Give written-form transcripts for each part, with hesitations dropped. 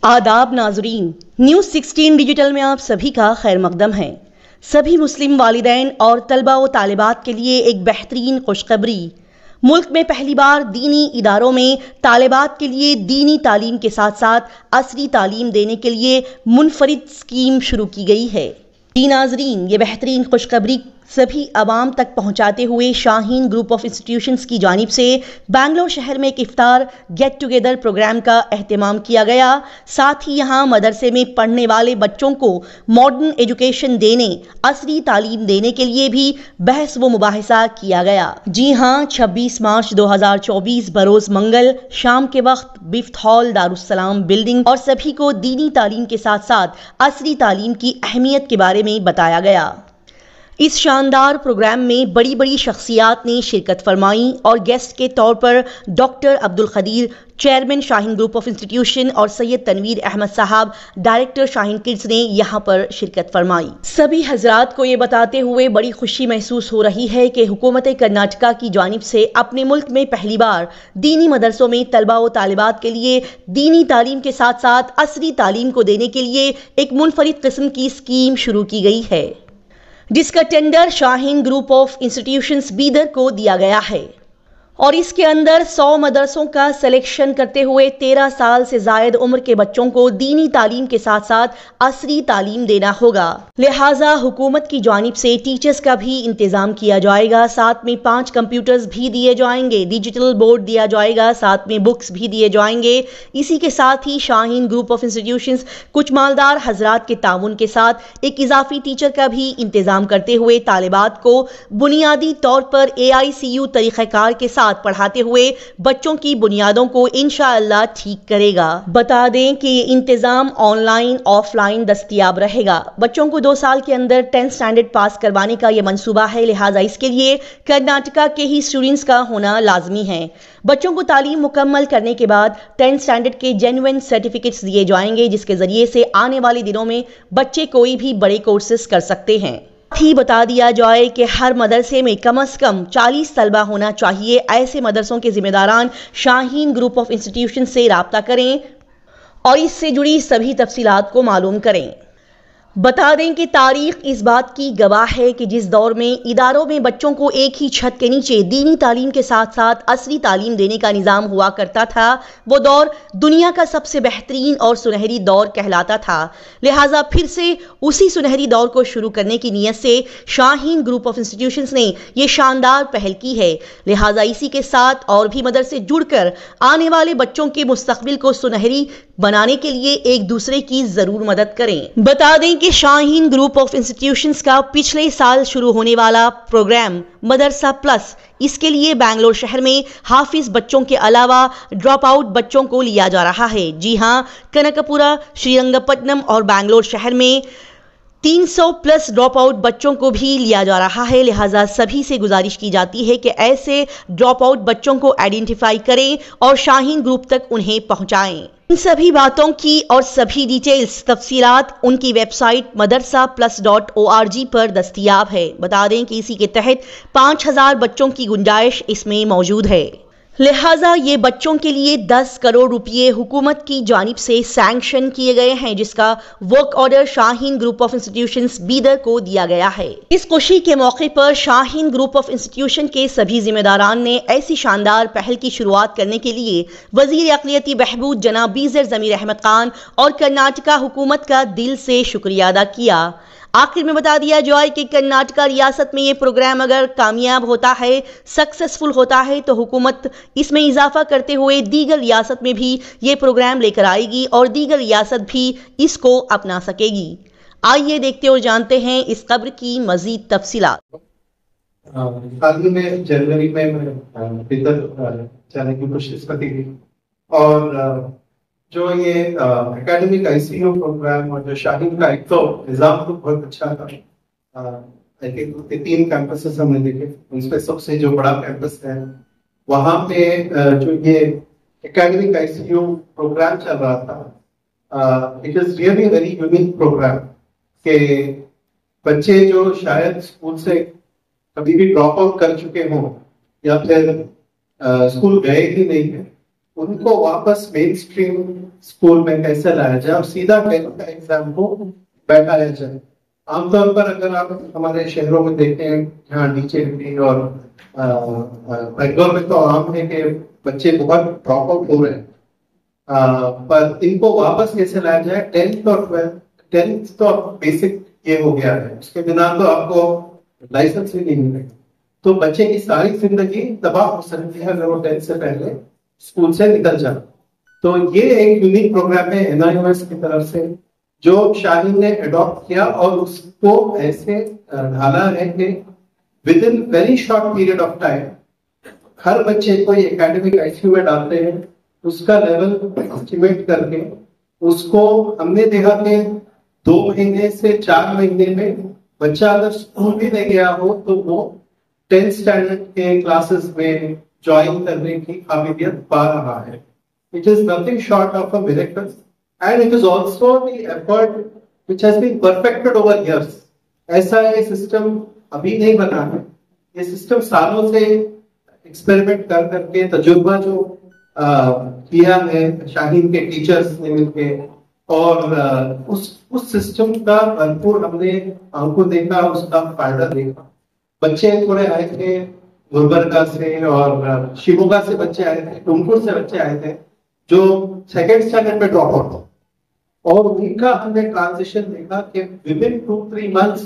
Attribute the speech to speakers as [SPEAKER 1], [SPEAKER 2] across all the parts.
[SPEAKER 1] आदाब नाजरीन, news 16 digital में आप सभी का खैर मकदम है। सभी मुस्लिम वालिदैन और तलबा व तालिबात के लिए एक बेहतरीन खुशखबरी। मुल्क में पहली बार दीनी इदारों में तालिबात के लिए दीनी तालीम के साथ साथ असरी तालीम देने के लिए मुनफरिद स्कीम शुरू की गई है। जी नाजरीन, ये बेहतरीन खुशखबरी सभी आवाम तक पहुंचाते हुए शाहीन ग्रुप ऑफ इंस्टीट्यूशंस की जानिब से बेंगलोर शहर में एक इफ्तार गेट टुगेदर प्रोग्राम का एहतमाम किया गया। साथ ही यहां मदरसे में पढ़ने वाले बच्चों को मॉडर्न एजुकेशन देने, असरी तालीम देने के लिए भी बहस व मुबाहिसा किया गया। जी हां, 26 मार्च 2024 बरोज मंगल शाम के वक्त बिफ्त हॉल दारुस्सलाम बिल्डिंग और सभी को दीनी तालीम के साथ साथ असरी तालीम की अहमियत के बारे में बताया गया। इस शानदार प्रोग्राम में बड़ी बड़ी शख्सियात ने शिरकत फरमाई और गेस्ट के तौर पर doctor Abdul Khadir, chairman Shaheen group of institution, और सैयद तनवीर अहमद साहब, डायरेक्टर शाहीन किड्स ने यहाँ पर शिरकत फरमाई। सभी हजरात को ये बताते हुए बड़ी खुशी महसूस हो रही है कि हुकूमत कर्नाटका की जानिब से अपने मुल्क में पहली बार दीनी मदरसों में तलबा व तालिबात के लिए दीनी तालीम के साथ साथ असरी तालीम को देने के लिए एक मुनफरिद किस्म की स्कीम शुरू की गई है, जिसका tender Shaheen group of institutions Bidar को दिया गया है और इसके अंदर 100 मदरसों का सिलेक्शन करते हुए 13 साल से जायद उम्र के बच्चों को दीनी तालीम के साथ साथ असरी तालीम देना होगा। लिहाजा हुकूमत की जानिब से टीचर्स का भी इंतजाम किया जाएगा। साथ में 5 कंप्यूटर्स भी दिए जाएंगे, डिजिटल बोर्ड दिया जाएगा, साथ में बुक्स भी दिए जाएंगे। इसी के साथ ही शाहीन ग्रुप ऑफ इंस्टीट्यूशंस कुछ मालदार हजरात के ताउन के साथ एक इजाफी टीचर का भी इंतजाम करते हुए तालिबात को बुनियादी तौर पर AICU तरीक़ेकार के साथ पढ़ाते हुए बच्चों की बुनियादों को इंशाअल्लाह ठीक करेगा। बता दें कि ये इंतजाम ऑनलाइन ऑफलाइन दस्तयाब रहेगा। बच्चों को 2 साल के अंदर 10th स्टैंडर्ड पास करवाने का यह मंसूबा है, लिहाजा इसके लिए कर्नाटका के ही स्टूडेंट्स का होना लाजमी है। बच्चों को तालीम मुकम्मल करने के बाद 10th स्टैंडर्ड के जेन्युइन सर्टिफिकेट्स दिए जाएंगे, जिसके जरिए से आने वाले दिनों में बच्चे कोई भी बड़े कोर्सेस कर सकते हैं। ही बता दिया जाए कि हर मदरसे में कम से कम 40 तलबा होना चाहिए। ऐसे मदरसों के जिम्मेदारान शाहीन ग्रुप ऑफ इंस्टीट्यूशन से राब्ता करें और इससे जुड़ी सभी तफसीलात को मालूम करें। बता दें कि तारीख इस बात की गवाह है कि जिस दौर में इदारों में बच्चों को एक ही छत के नीचे दीनी तालीम के साथ साथ असली तालीम देने का निज़ाम हुआ करता था, वो दौर दुनिया का सबसे बेहतरीन और सुनहरी दौर कहलाता था। लिहाजा फिर से उसी सुनहरी दौर को शुरू करने की नीयत से शाहीन ग्रुप ऑफ इंस्टीट्यूशंस ने ये शानदार पहल की है। लिहाजा इसी के साथ और भी मदरसे जुड़कर आने वाले बच्चों के मुस्तकबिल को सुनहरी बनाने के लिए एक दूसरे की जरूर मदद करें। बता दें कि शाहीन ग्रुप ऑफ इंस्टीट्यूशंस का पिछले साल शुरू होने वाला प्रोग्राम मदरसा प्लस, इसके लिए बेंगलोर शहर में हाफिज बच्चों के अलावा ड्रॉप आउट बच्चों को लिया जा रहा है। जी हां, कनकपुरा, श्रीरंगपट्टनम और बेंगलोर शहर में 300 प्लस ड्रॉप आउट बच्चों को भी लिया जा रहा है। लिहाजा सभी से गुजारिश की जाती है कि ऐसे ड्रॉप आउट बच्चों को आइडेंटिफाई करें और शाहीन ग्रुप तक उन्हें पहुंचाएं। इन सभी बातों की और सभी डिटेल्स तफसीलात उनकी वेबसाइट madrasaplus.org पर दस्तयाब है। बता दें कि इसी के तहत 5000 बच्चों की गुंजाइश इसमें मौजूद है। लिहाजा ये बच्चों के लिए 10 करोड़ रुपये हुकूमत की जानिब से सैंक्शन किए गए हैं, जिसका work order Shaheen group of institutions Bidar को दिया गया है। इस खुशी के मौके पर शाहीन ग्रुप ऑफ इंस्टीट्यूशन के सभी जिम्मेदारान ने ऐसी शानदार पहल की शुरुआत करने के लिए वजीर अक़लियती बहबूद जनाब बीज़र ज़मीर अहमद खान और कर्नाटका हुकूमत का दिल से शुक्रिया अदा किया। आखिर में बता दिया जाए कि कर्नाटका रियासत में ये प्रोग्राम अगर कामयाब होता है, सक्सेसफुल होता है, तो हुकूमत इसमें इजाफा करते हुए दीगर रियासत में भी ये प्रोग्राम लेकर आएगी और दीगर रियासत भी इसको अपना सकेगी। आइए देखते और जानते हैं इस खबर की मजीद तफसीलात।
[SPEAKER 2] हाल ही में जनवरी में भीतर जाने की कोशिश की थी और जो ये एकेडमिक ICU प्रोग्राम और जो शाहीन का एक तो निज़ाम तो बहुत अच्छा था। आई थिंक 3 कैंपसेस हमने देखे, उनमें सबसे जो बड़ा कैंपस है वहाँ पे जो ये एकेडमिक ICU प्रोग्राम चल रहा था, it is really very unique program के बच्चे जो शायद स्कूल से कभी भी ड्रॉप आउट कर चुके हों या फिर स्कूल गए ही नहीं है, उनको वापस मेन स्ट्रीम स्कूल में कैसे लाया जाए और सीधा 10th का एग्जाम को बैठाया जाए। आमतौर पर अगर आप हमारे शहरों में देखें, यहाँ नीचे दिल्ली और बेंगलोर में तो आम है कि बच्चे बहुत ड्रॉप आउट हो रहे हैं, पर इनको वापस कैसे लाया जाए। 10th और 12th, 10th तो बेसिक ये हो गया है, उसके बिना तो आपको लाइसेंस भी नहीं मिलेगा, तो बच्चे की सारी जिंदगी तबाह हो सकती है अगर वो 10th से पहले स्कूल से निकल जाए। तो ये एक यूनिक प्रोग्राम है NIOS की तरफ से जो शाहीन ने अडॉप्ट किया और उसको ऐसे ढाला है कि with in very short period of time हर बच्चे को एकेडमिक ICU में डालते हैं, उसका लेवल एस्टिमेट करके उसको हमने देखा कि 2 महीने से 4 महीने में बच्चा अगर स्कूल भी नहीं गया हो तो वो 10th स्टैंडर्ड के क्लासेस में ज्वाइन करने की काबिलियत पा रहा है। It is nothing short of a miracle and it is also the effort which has been perfected over years. ऐसा ये सिस्टम अभी नहीं बना है, ये सिस्टम सालों से एक्सपेरिमेंट कर करके तजुर्बा जो किया है शाहीन के टीचर्स ने मिलके, और उस सिस्टम का भरपूर हमने आंखों देखा, उसका फायदा देखा। बच्चे थोड़े आए थे गुलबर्गा से और शिमोगा से बच्चे आए थे, टुमकुर से बच्चे आए थे जो 2nd स्टैंडर्ड में ड्रॉप आउट हो, और उनका हमने ट्रांजिशन देखा कि with in 2-3 months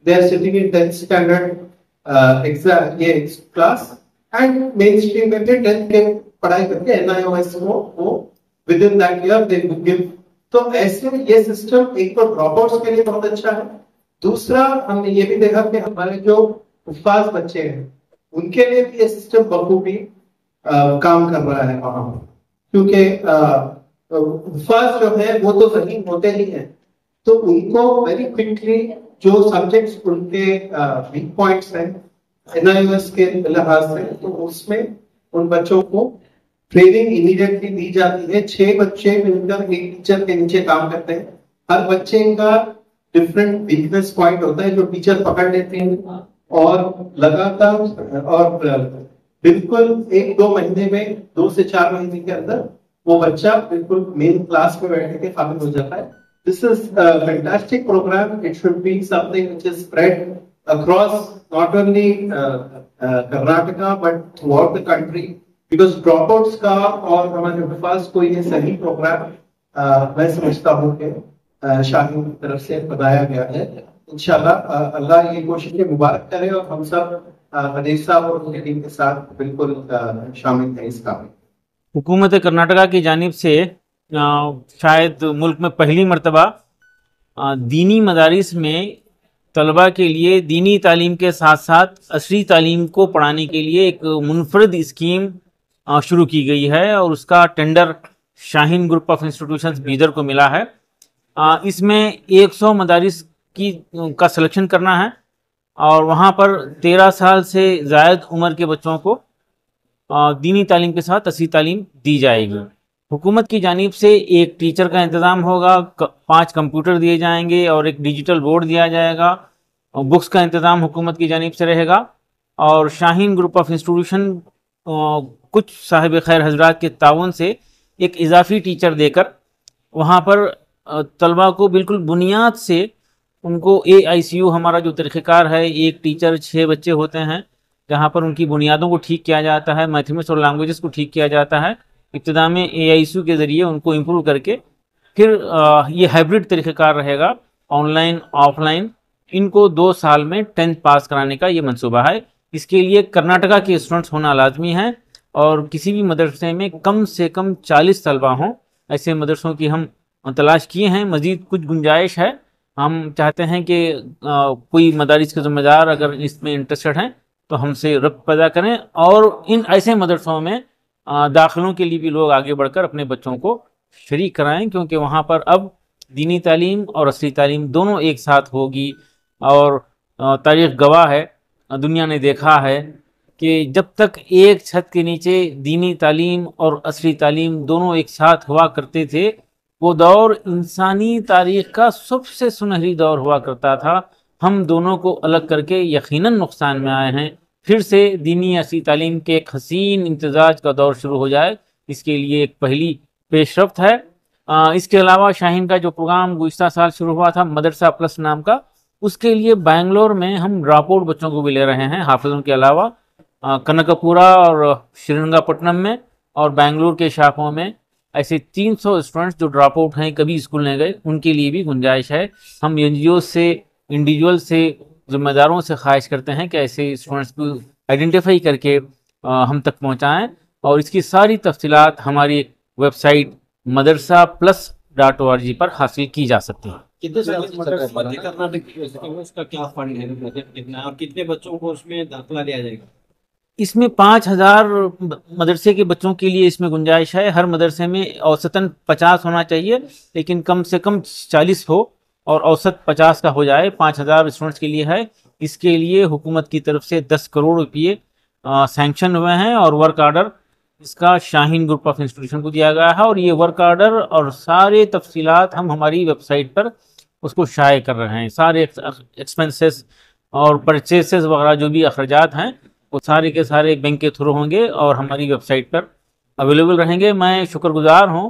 [SPEAKER 2] they are sitting in 10th standard exam ये क्लास एंड मेन स्ट्रीम में 10th के पढ़ाई करके NIOS को वो within that year they will give. तो ऐसे ये सिस्टम एक तो ड्रॉप आउट्स के लिए बहुत अच्छा है, दूसरा हमने ये भी देखा कि हमारे जो हुफ्फाज बच्चे हैं उनके लिए भी ये सिस्टम बखूबी काम कर रहा है वहां, क्योंकि हुफ्फाज जो है वो तो ज़हीन होते ही हैं, तो उनको वेरी क्विकली जो सब्जेक्ट्स उनके वीक पॉइंट्स हैं NIOS के लिहाज से, तो उसमें उन बच्चों को ट्रेनिंग इमीडिएटली दी जाती है। 6 बच्चे मिलकर एक टीचर के नीचे काम करते हैं, हर बच्चे का डिफरेंट वीकनेस पॉइंट होता है जो टीचर पकड़ लेते हैं, और लगातार और बिल्कुल 1-2 महीने में 2 से 4 महीने के अंदर वो बच्चा बिल्कुल मेन क्लास में बैठने के काबिल हो जाता है। This is fantastic program, it should be something which is spread across not only Karnataka but throughout the country, because dropouts का और हमारे हुफ्फाज को ये सही प्रोग्राम मैं समझता हूँ कि शाहीन की तरफ से बनाया गया है। इंशाल्लाह अल्लाह ये कोशिशें मुबारक करे और हम सब हनीफ साहब और उनकी टीम के साथ बिल्कुल शामिल हैं इस काम में।
[SPEAKER 3] हुकूमत कर्नाटका की जानिब से शायद मुल्क में पहली मरतबा दीनी मदारिस में तलबा के लिए दीनी तालीम के साथ साथ असली तालीम को पढ़ाने के लिए एक मुनफरद स्कीम शुरू की गई है, और उसका tender Shaheen group of institutions Bidar को मिला है। इसमें 100 मदारिस का सिलेक्शन करना है और वहाँ पर 13 साल से ज़ायद उम्र के बच्चों को दीनी तालीम के साथ असली तालीम दी जाएगी। हुकूमत की जानिब से एक टीचर का इंतज़ाम होगा, 5 कंप्यूटर दिए जाएंगे और एक डिजिटल बोर्ड दिया जाएगा, और बुक्स का इंतज़ाम हुकूमत की जानिब से रहेगा। और शाहीन ग्रुप ऑफ इंस्टीट्यूशन कुछ साहिब खैर हजरात के ताउन से एक इजाफी टीचर देकर वहाँ पर तलबा को बिल्कुल बुनियाद से उनको AICU हमारा जो तरीक़ेकार है, एक टीचर 6 बच्चे होते हैं, जहाँ पर उनकी बुनियादों को ठीक किया जाता है, मैथमेटिक्स और लैंग्वेजेस को ठीक किया जाता है। इब्तिदा में AICU के ज़रिए उनको इम्प्रूव करके फिर ये हाइब्रिड तरीक़ेकार रहेगा, ऑनलाइन ऑफलाइन। इनको 2 साल में 10th पास कराने का ये मंसूबा है। इसके लिए कर्नाटका के स्टूडेंट्स होना लाजमी है और किसी भी मदरसे में कम से कम 40 तलबा हों। ऐसे मदरसों की हम तलाश किए हैं, मज़ीद कुछ गुंजाइश है। हम चाहते हैं कि कोई मदारिस के ज़िम्मेदार अगर इसमें इंटरेस्टेड हैं तो हमसे रब्त पैदा करें, और इन ऐसे मदरसों में दाखिलों के लिए भी लोग आगे बढ़कर अपने बच्चों को शरीक कराएं, क्योंकि वहाँ पर अब दीनी तालीम और असली तालीम दोनों एक साथ होगी। और तारीख़ गवाह है, दुनिया ने देखा है कि जब तक एक छत के नीचे दीनी तालीम और असली तालीम दोनों एक साथ हुआ करते थे, वो दौर इंसानी तारीख़ का सबसे सुनहरी दौर हुआ करता था। हम दोनों को अलग करके यकीनन नुकसान में आए हैं। फिर से दीनी असली तालीम के एक हसीन इम्तिजाज का दौर शुरू हो जाए, इसके लिए एक पहली पेशरफ्त है। इसके अलावा शाहीन का जो प्रोग्राम गुज़िश्ता साल शुरू हुआ था मदरसा प्लस नाम का, उसके लिए बेंगलोर में हम ड्रॉप आउट बच्चों को भी ले रहे हैं हाफिज़ों के अलावा। कनकपुरा और श्रीरंगापट्टनम में और बेंगलोर के शाखाओं में ऐसे 300 स्टूडेंट्स जो ड्रॉप आउट हैं, कभी स्कूल नहीं गए, उनके लिए भी गुंजाइश है। हम एनजीओ से, इंडिविजुअल से, जिम्मेदारों से ख्वाहिश करते हैं कि ऐसे स्टूडेंट्स को आइडेंटिफाई करके हम तक पहुंचाएं, और इसकी सारी तफसीलात हमारी वेबसाइट madrasa+.org पर हासिल की जा सकती है।
[SPEAKER 4] कितने कर्नाटक उसका क्या फंड है, बजट कितना है और कितने बच्चों को उसमें दाखिला लिया जाएगा?
[SPEAKER 3] इसमें 5000 मदरसे के बच्चों के लिए इसमें गुंजाइश है। हर मदरसे में औसतन 50 होना चाहिए, लेकिन कम से कम 40 हो और औसत 50 का हो जाए। 5000 स्टूडेंट्स के लिए है। इसके लिए हुकूमत की तरफ से 10 करोड़ रुपये सैंक्शन हुए हैं और वर्क ऑर्डर इसका शाहीन ग्रुप ऑफ इंस्टीट्यूशन को दिया गया है, और ये वर्क ऑर्डर और सारे तफसीलात हम हमारी वेबसाइट पर उसको शाये कर रहे हैं। सारे एक्सपेंसेस और परचेसेस वगैरह जो भी अखराजात हैं वो सारे के सारे बैंक के थ्रू होंगे और हमारी वेबसाइट पर अवेलेबल रहेंगे। मैं शुक्रगुजार हूँ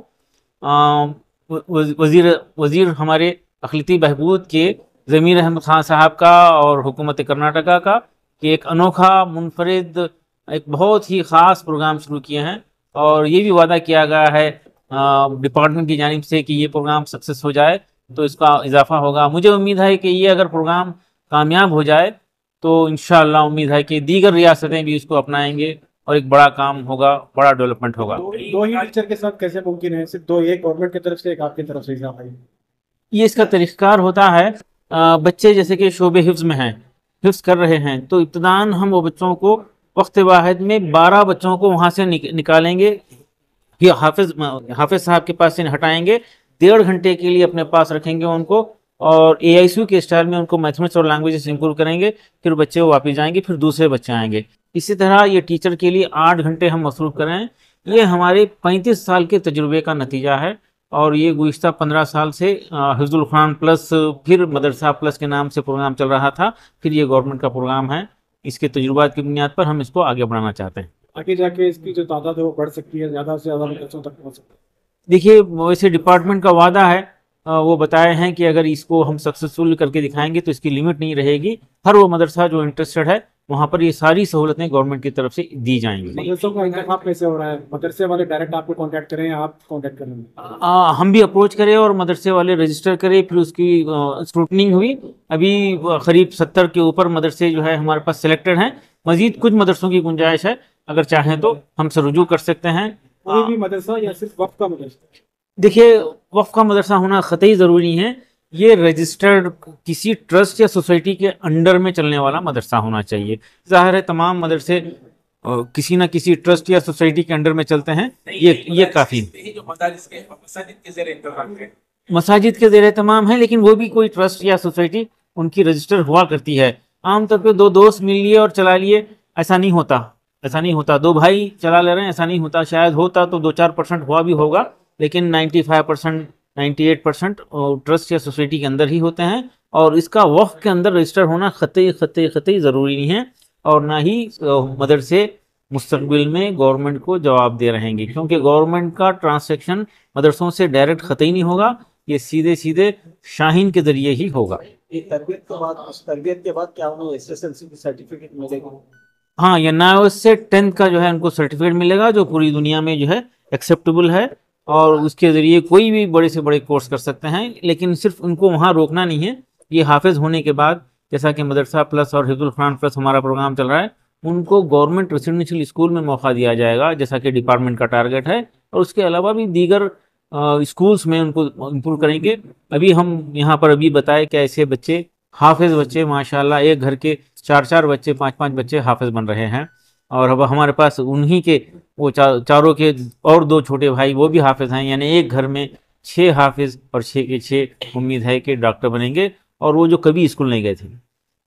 [SPEAKER 3] वज़ीर हमारे अखिलती बहबूद के ज़मीर अहमद खान साहब का और हुकूमत कर्नाटका का, कि एक अनोखा मुनफरिद एक बहुत ही ख़ास प्रोग्राम शुरू किए हैं, और ये भी वादा किया गया है डिपार्टमेंट की जानिब से कि ये प्रोग्राम सक्सेस हो जाए तो इसका इजाफा होगा। मुझे उम्मीद है कि ये अगर प्रोग्राम कामयाब हो जाए तो इंशाअल्लाह उम्मीद है कि दीगर रियासतें भी इसको अपनाएंगे और एक बड़ा काम होगा, बड़ा डेवलपमेंट होगा।
[SPEAKER 4] दो ही टीचर के साथ कैसे मुमकिन है? सिर्फ दो, एक गवर्नमेंट की तरफ से, एक आपकी तरफ से इजाफा है?
[SPEAKER 3] ये इसका तरीक़ाकार होता है, बच्चे जैसे कि शोबे हिफ्ज़ में हैं, हिफ्ज़ कर रहे हैं, तो इब्तिदान हम वो बच्चों को वक्त वाहिद में 12 बच्चों को वहाँ से निकालेंगे, फिर हाफिज़ साहब के पास से हटाएंगे, 1.5 घंटे के लिए अपने पास रखेंगे उनको, और AICU के स्टाइल में उनको मैथमेटिक्स और लैंग्वेजेस इंप्रूव करेंगे। फिर बच्चे वापस जाएंगे, फिर दूसरे बच्चे आएंगे। इसी तरह ये टीचर के लिए 8 घंटे हम मसरूफ़ करें। ये हमारे 35 साल के तजुर्बे का नतीजा है, और ये गुज़िश्ता 15 साल से हिफ्ज़ुल कुरान प्लस, फिर मदरसा प्लस के नाम से प्रोग्राम चल रहा था, फिर ये गवर्नमेंट का प्रोग्राम है। इसके तजुर्बात की बुनियाद पर हम इसको आगे बढ़ाना चाहते हैं।
[SPEAKER 4] आगे जाके इसकी जो तादाद है वो बढ़ सकती है, ज़्यादा से ज़्यादा बच्चों तक पहुँच सकती है।
[SPEAKER 3] देखिए, वैसे डिपार्टमेंट का वादा है, वो बताए हैं कि अगर इसको हम सक्सेसफुल करके दिखाएंगे तो इसकी लिमिट नहीं रहेगी। हर वो मदरसा जो इंटरेस्टेड है वहाँ पर ये सारी सहूलतें गवर्नमेंट की तरफ से दी जाएंगी।
[SPEAKER 4] मदरसों का इंतखाब कैसे हो रहा है? मदरसे वाले डायरेक्ट आपको कांटेक्ट करें या आप कांटेक्ट करेंगे?
[SPEAKER 3] हम भी अप्रोच करें और मदरसे वाले रजिस्टर करें, फिर उसकी स्क्रूटनिंग हुई। अभी करीब 70 के ऊपर मदरसे जो है हमारे पास सिलेक्टेड हैं। मजीद कुछ मदरसों की गुंजाइश है, अगर चाहें तो हमसे रुजू कर सकते हैं।
[SPEAKER 4] कोई भी मदरसा या सिर्फ वक्फ का मदरसा?
[SPEAKER 3] देखिए, वक्फ का मदरसा होना ख़तई ज़रूरी है। ये रजिस्टर्ड किसी ट्रस्ट या सोसाइटी के अंडर में चलने वाला मदरसा होना चाहिए। ज़ाहिर है तमाम मदरसे किसी ना किसी ट्रस्ट या सोसाइटी के अंडर में चलते हैं, ये काफ़ी। मसाजिद के ज़ेर तमाम है, लेकिन वो भी कोई ट्रस्ट या सोसाइटी उनकी रजिस्टर हुआ करती है। आमतौर पे 2 दोस्त मिल लिए और चला लिए, ऐसा नहीं होता। 2 भाई चला ले रहे हैं, ऐसा नहीं होता। शायद होता तो 2-4% हुआ भी होगा, लेकिन 95%, 98% ट्रस्ट या सोसाइटी के अंदर ही होते हैं। और इसका वक्फ के अंदर रजिस्टर होना ख़तई ज़रूरी नहीं है, और ना ही मदरसे मुस्तकबिल में गवर्नमेंट को जवाब दे रहेंगे, क्योंकि गवर्नमेंट का ट्रांसैक्शन मदरसों से डायरेक्ट ख़तई नहीं होगा, ये सीधे शाहीन के ज़रिए ही होगा।
[SPEAKER 4] तरबियत के बाद क्या उन्हें SSLC की सर्टिफिकेट मिलेगा?
[SPEAKER 3] हाँ, या NIOS से 10th का जो है उनको सर्टिफिकेट मिलेगा, जो पूरी दुनिया में जो है एक्सेप्टेबल है, और उसके ज़रिए कोई भी बड़े से बड़े कोर्स कर सकते हैं। लेकिन सिर्फ उनको वहाँ रोकना नहीं है। ये हाफिज़ होने के बाद, जैसा कि मदरसा प्लस और हिफ्ज़ुल कुरान प्लस हमारा प्रोग्राम चल रहा है, उनको गवर्नमेंट रेसिडेंशियल स्कूल में मौका दिया जाएगा, जैसा कि डिपार्टमेंट का टारगेट है। और उसके अलावा भी दीगर स्कूल्स में उनको इम्प्रूव करेंगे। अभी हम यहाँ पर बताए कि ऐसे बच्चे, हाफिज़ बच्चे माशाल्लाह, एक घर के 4-4 बच्चे, 5-5 बच्चे हाफिज़ बन रहे हैं। और अब हमारे पास उन्हीं के वो चारों के और 2 छोटे भाई वो भी हाफिज़ हैं, यानी एक घर में 6 हाफिज़ और 6 के 6 उम्मीद है कि डॉक्टर बनेंगे। और वो जो कभी स्कूल नहीं गए थे,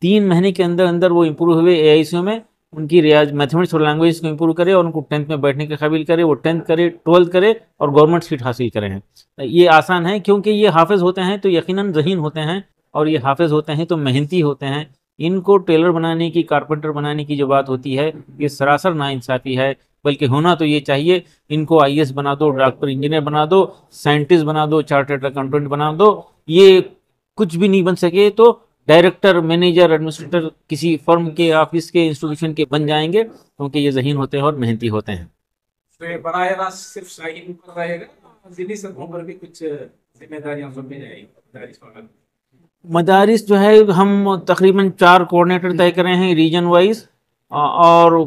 [SPEAKER 3] 3 महीने के अंदर वो इम्प्रूव हुए। AICU में उनकी रियाज मैथमेटिक्स और लैंग्वेज को इम्प्रूव करे और उनको 10th में बैठने के काबिल करे, वो 10th करे, 12th करे और गवर्नमेंट सीट हासिल करें। ये आसान है, क्योंकि ये हाफिज़ होते हैं तो यकीनन ज़हीन होते हैं, और ये हाफिज़ होते हैं तो मेहनती होते हैं। इनको टेलर बनाने की, कारपेंटर बनाने की जो बात होती है, ये सरासर नाइंसाफ़ी है। बल्कि होना तो ये चाहिए, इनको IAS बना दो, डॉक्टर इंजीनियर बना दो, साइंटिस्ट बना दो, चार्टर्ड अकाउंटेंट बना दो। ये कुछ भी नहीं बन सके तो डायरेक्टर, मैनेजर, एडमिनिस्ट्रेटर किसी फर्म के, ऑफिस के, इंस्टीट्यूशन के बन जाएंगे, क्योंकि ये ज़हीन होते हैं और मेहनती होते हैं।
[SPEAKER 5] तो ये बराह रास्त सिर्फ शाहीन पर रहेगा, जिली सतहों पर भी कुछ जिम्मेदारियां सौंपी जाएंगी मदारिस वगैरह?
[SPEAKER 3] मदारिस जो है हम तकरीबन 4 कोऑर्डिनेटर तय कर रहे हैं रीजन वाइज, और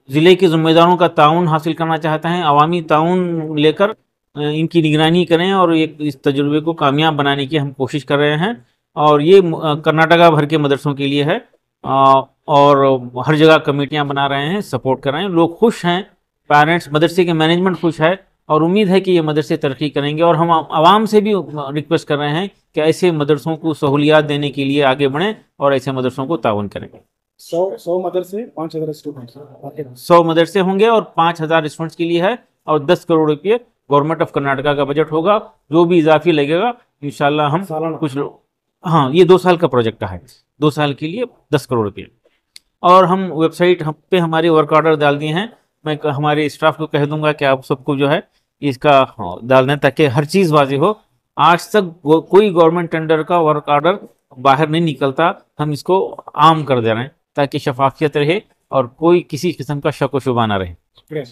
[SPEAKER 3] ज़िले के ज़िम्मेदारों का ताउन हासिल करना चाहते हैं, अवामी ताउन लेकर इनकी निगरानी करें और इस तजुर्बे को कामयाब बनाने की हम कोशिश कर रहे हैं। और ये कर्नाटका भर के मदरसों के लिए है, और हर जगह कमेटियां बना रहे हैं, सपोर्ट कर रहे हैं, लोग खुश हैं, पेरेंट्स, मदरसे के मैनेजमेंट खुश है, और उम्मीद है कि ये मदरसे तरक्की करेंगे। और हम आवाम से भी रिक्वेस्ट कर रहे हैं कि ऐसे मदरसों को सहूलियात देने के लिए आगे बढ़ें और ऐसे मदरसों को ताउन करें।
[SPEAKER 5] 100 मदरसे, 5000 स्टूडेंट्स,
[SPEAKER 3] 100 मदरसे होंगे और 5000 स्टूडेंट्स के लिए है, और 10 करोड़ रुपये गवर्नमेंट ऑफ कर्नाटका का बजट होगा। जो भी इजाफी लगेगा इंशाल्लाह हम कुछ, हाँ ये 2 साल का प्रोजेक्ट है, 2 साल के लिए 10 करोड़ रुपये। और हम वेबसाइट पे हमारे वर्क ऑर्डर डाल दिए हैं, मैं हमारे स्टाफ को कह दूंगा कि आप सबको जो है इसका डाल दें, ताकि हर चीज़ वाज़ेह हो। आज तक कोई गवर्नमेंट टेंडर का वर्क ऑर्डर बाहर नहीं निकलता, हम इसको आम कर दे रहे हैं ताकि शफाफियत रहे और कोई किसी किस्म का शक व शुबा ना रहे।